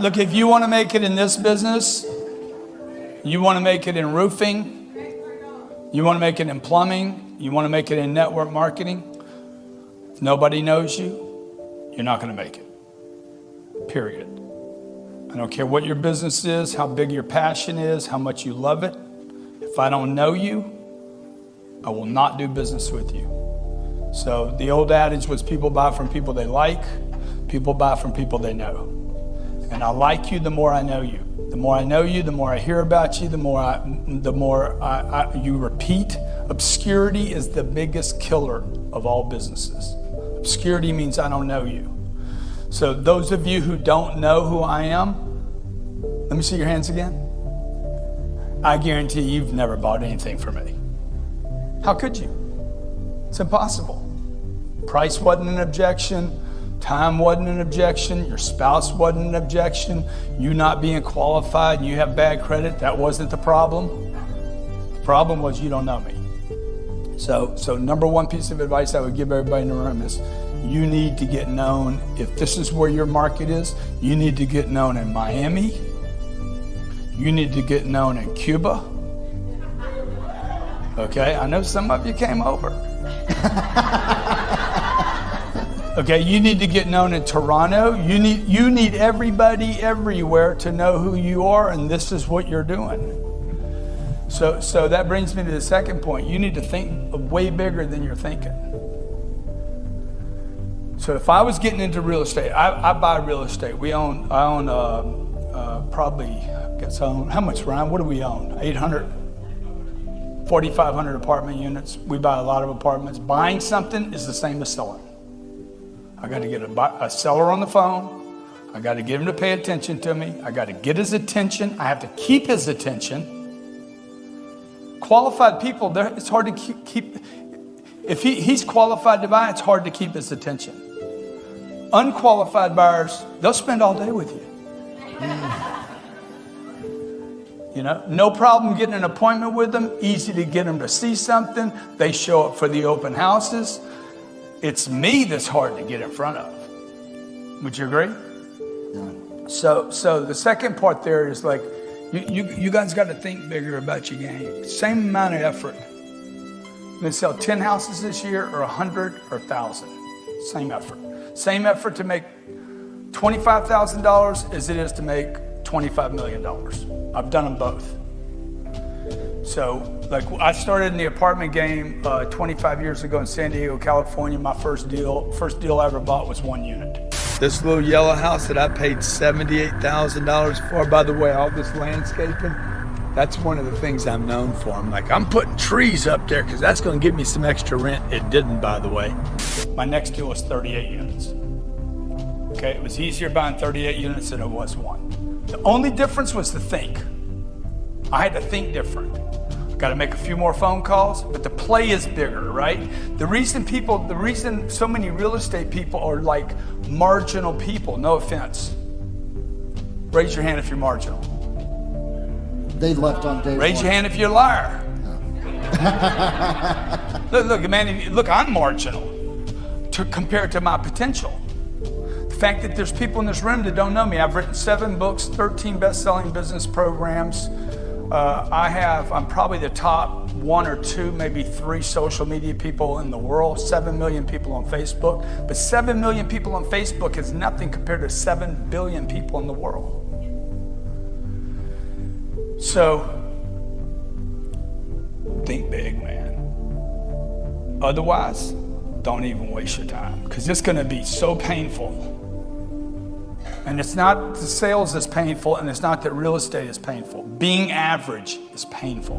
Look, if you want to make it in this business, you want to make it in roofing, you want to make it in plumbing, you want to make it in network marketing, if nobody knows you, you're not going to make it. Period. I don't care what your business is, how big your passion is, how much you love it. If I don't know you, I will not do business with you. So the old adage was people buy from people they like, people buy from people they know. And I like you the more I know you. The more I know you, the more I hear about you, the more you repeat. Obscurity is the biggest killer of all businesses. Obscurity means I don't know you. So those of you who don't know who I am, let me see your hands again. I guarantee you've never bought anything from me. How could you? It's impossible. Price wasn't an objection. Time wasn't an objection. Your spouse wasn't an objection. You not being qualified and you have bad credit, that wasn't the problem. The problem was you don't know me. So number one piece of advice I would give everybody in the room is you need to get known. If this is where your market is, you need to get known in Miami. You need to get known in Cuba. Okay, I know some of you came over. Okay, you need to get known in Toronto. You need everybody everywhere to know who you are, and this is what you're doing. So that brings me to the second point. You need to think way bigger than you're thinking. So if I was getting into real estate, I buy real estate. I own probably, how much, Ryan? What do we own? 4,500 apartment units. We buy a lot of apartments. Buying something is the same as selling. I got to get a seller on the phone. I got to get him to pay attention to me. I got to get his attention. I have to keep his attention. Qualified people, it's hard to keep. If he's qualified to buy, it's hard to keep his attention. Unqualified buyers, they'll spend all day with you. You know, no problem getting an appointment with them. Easy to get them to see something. They show up for the open houses. It's me that's hard to get in front of. Would you agree? Yeah. So the second part there is like, you guys got to think bigger about your game. Same amount of effort. I'm going to sell 10 houses this year or 100 or 1,000. Same effort. Same effort to make $25,000 as it is to make $25 million. I've done them both. So, like, I started in the apartment game 25 years ago in San Diego, California. My first deal I ever bought was 1 unit. This little yellow house that I paid $78,000 for, by the way, all this landscaping, that's one of the things I'm known for. I'm putting trees up there because that's going to give me some extra rent. It didn't, by the way. My next deal was 38 units. Okay, it was easier buying 38 units than it was 1. The only difference was to think. I had to think different. Got to make a few more phone calls, but the play is bigger, right? The reason so many real estate people are like marginal people, no offense. Raise your hand if you're marginal. They left on day Raise one. your hand if you're a liar. Look, man, look, I'm marginal compared to my potential. The fact that there's people in this room that don't know me. I've written 7 books, 13 best-selling business programs. I'm probably the top 1 or 2, maybe 3 social media people in the world, 7 million people on Facebook. But 7 million people on Facebook is nothing compared to 7 billion people in the world. So, think big, man. Otherwise, don't even waste your time, because it's going to be so painful. And it's not the sales that's painful, and it's not that real estate is painful. Being average is painful.